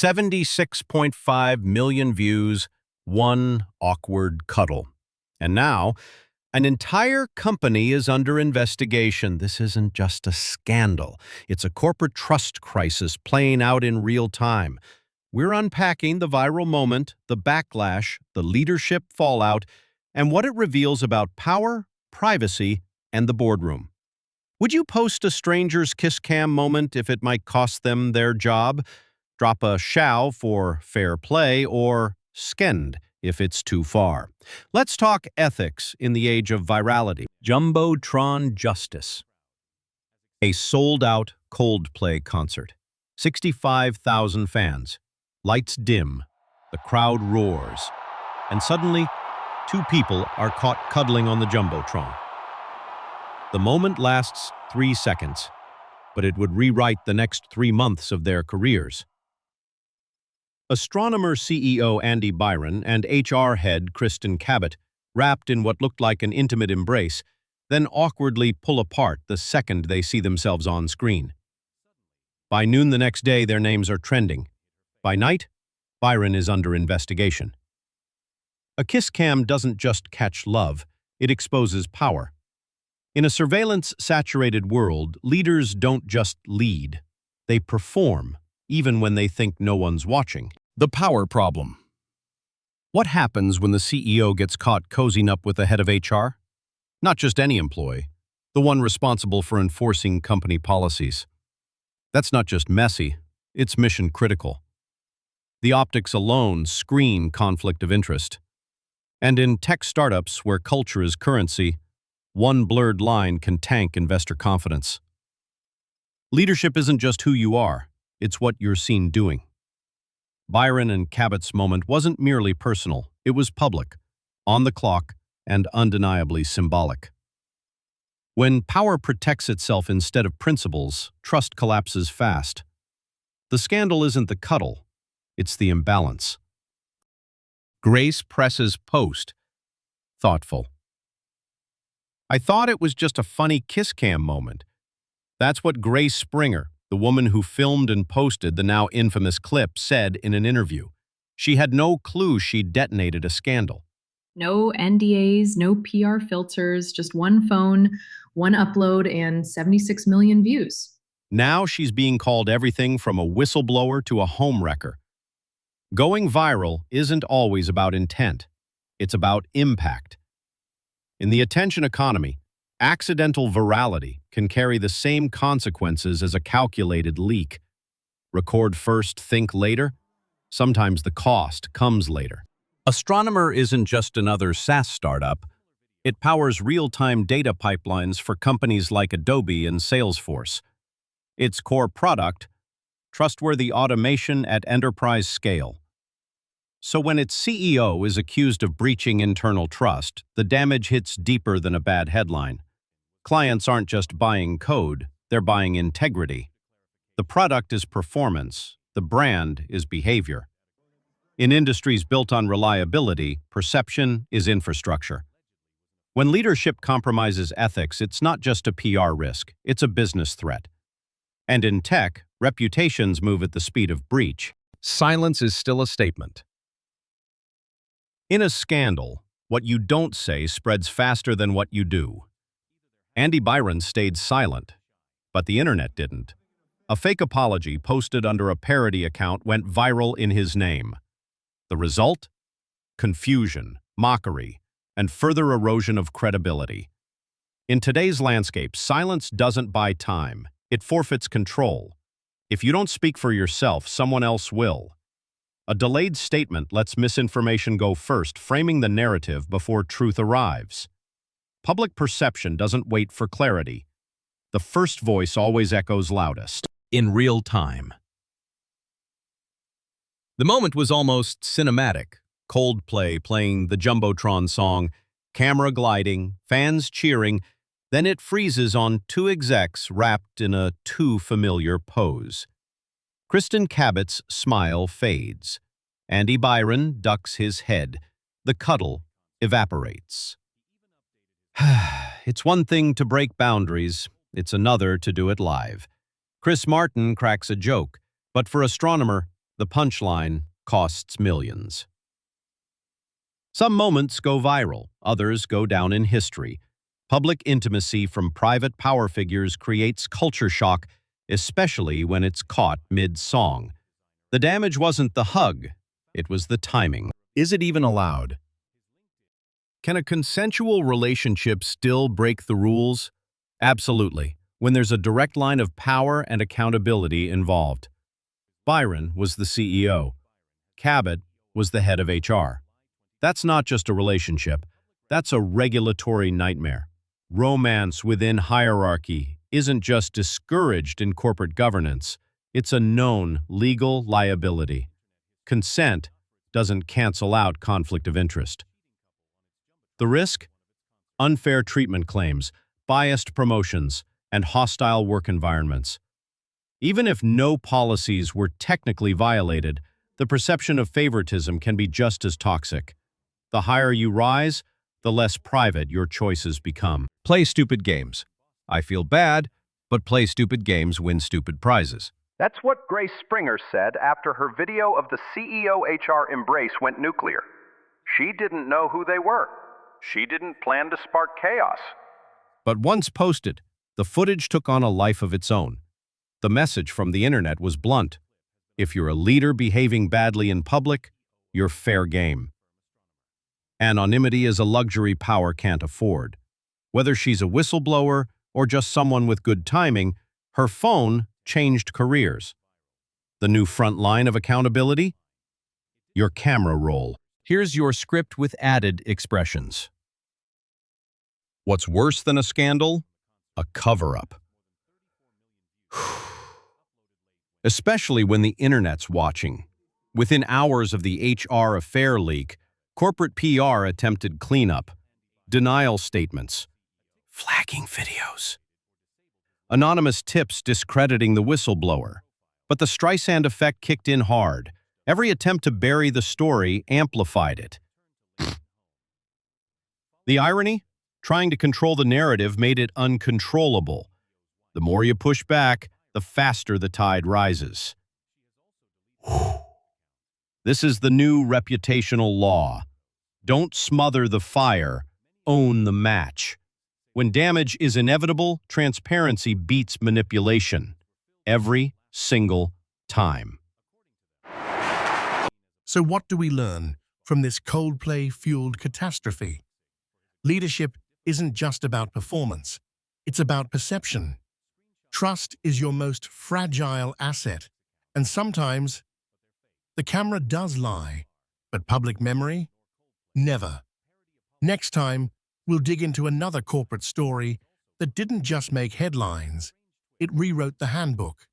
76.5 million views, one awkward cuddle. And now, an entire company is under investigation. This isn't just a scandal. It's a corporate trust crisis playing out in real time. We're unpacking the viral moment, the backlash, the leadership fallout, and what it reveals about power, privacy, and the boardroom. Would you post a stranger's kiss cam moment if it might cost them their job? Drop a shall for fair play, or skend if it's too far. Let's talk ethics in the age of virality. Jumbotron Justice. A sold-out Coldplay concert. 65,000 fans. Lights dim. The crowd roars. And suddenly, two people are caught cuddling on the Jumbotron. The moment lasts 3 seconds, but it would rewrite the next 3 months of their careers. Astronomer CEO Andy Byron and HR head Kristen Cabot, wrapped in what looked like an intimate embrace, then awkwardly pull apart the second they see themselves on screen. By noon the next day, their names are trending. By night, Byron is under investigation. A kiss cam doesn't just catch love, it exposes power. In a surveillance-saturated world, leaders don't just lead, they perform, even when they think no one's watching. The power problem. What happens when the CEO gets caught cozying up with the head of HR? Not just any employee, the one responsible for enforcing company policies. That's not just messy, it's mission critical. The optics alone screen conflict of interest. And in tech startups where culture is currency, one blurred line can tank investor confidence. Leadership isn't just who you are, it's what you're seen doing. Byron and Cabot's moment wasn't merely personal, it was public, on the clock, and undeniably symbolic. When power protects itself instead of principles, trust collapses fast. The scandal isn't the cuddle, it's the imbalance. Grace presses post. Thoughtful. I thought it was just a funny kiss cam moment. That's what Grace Springer, the woman who filmed and posted the now infamous clip, said in an interview. She had no clue she'd detonated a scandal. No NDAs, no PR filters, just one phone, one upload, and 76 million views. Now she's being called everything from a whistleblower to a homewrecker. Going viral isn't always about intent. It's about impact. In the attention economy, accidental virality can carry the same consequences as a calculated leak. Record first, think later. Sometimes the cost comes later. Astronomer isn't just another SaaS startup. It powers real-time data pipelines for companies like Adobe and Salesforce. Its core product, trustworthy automation at enterprise scale. So when its CEO is accused of breaching internal trust, the damage hits deeper than a bad headline. Clients aren't just buying code, they're buying integrity. The product is performance, the brand is behavior. In industries built on reliability, perception is infrastructure. When leadership compromises ethics, it's not just a PR risk, it's a business threat. And in tech, reputations move at the speed of breach. Silence is still a statement. In a scandal, what you don't say spreads faster than what you do. Andy Byron stayed silent, but the internet didn't. A fake apology posted under a parody account went viral in his name. The result? Confusion, mockery, and further erosion of credibility. In today's landscape, silence doesn't buy time. It forfeits control. If you don't speak for yourself, someone else will. A delayed statement lets misinformation go first, framing the narrative before truth arrives. Public perception doesn't wait for clarity. The first voice always echoes loudest. In real time. The moment was almost cinematic. Coldplay playing the Jumbotron song, camera gliding, fans cheering, then it freezes on two execs wrapped in a too familiar pose. Kristen Cabot's smile fades. Andy Byron ducks his head. The cuddle evaporates. It's one thing to break boundaries, it's another to do it live. Chris Martin cracks a joke, but for Astronomer, The punchline costs millions. Some moments go viral, others go down in history. Public intimacy from private power figures creates culture shock, especially when it's caught mid-song. The damage wasn't the hug, it was the timing. Is it even allowed? Can a consensual relationship still break the rules? Absolutely, when there's a direct line of power and accountability involved. Byron was the CEO. Cabot was the head of HR. That's not just a relationship, that's a regulatory nightmare. Romance within hierarchy isn't just discouraged in corporate governance, it's a known legal liability. Consent doesn't cancel out conflict of interest. The risk? Unfair treatment claims, biased promotions, and hostile work environments. Even if no policies were technically violated, the perception of favoritism can be just as toxic. The higher you rise, the less private your choices become. Play stupid games. I feel bad, but play stupid games win stupid prizes. That's what Grace Springer said after her video of the CEO HR embrace went nuclear. She didn't know who they were. She didn't plan to spark chaos. But once posted, the footage took on a life of its own. The message from the internet was blunt. If you're a leader behaving badly in public, you're fair game. Anonymity is a luxury power can't afford. Whether she's a whistleblower or just someone with good timing, her phone changed careers. The new front line of accountability? Your camera roll. Here's your script with added expressions. What's worse than a scandal? A cover-up. Especially when the internet's watching. Within hours of the HR affair leak, corporate PR attempted cleanup, denial statements, flagging videos, anonymous tips discrediting the whistleblower. But the Streisand effect kicked in hard. Every attempt to bury the story amplified it. The irony? Trying to control the narrative made it uncontrollable. The more you push back, the faster the tide rises. This is the new reputational law. Don't smother the fire, own the match. When damage is inevitable, transparency beats manipulation. Every single time. So what do we learn from this Coldplay-fueled catastrophe? Leadership isn't just about performance. It's about perception. Trust is your most fragile asset, and sometimes the camera does lie, but public memory? Never. Next time, we'll dig into another corporate story that didn't just make headlines, it rewrote the handbook.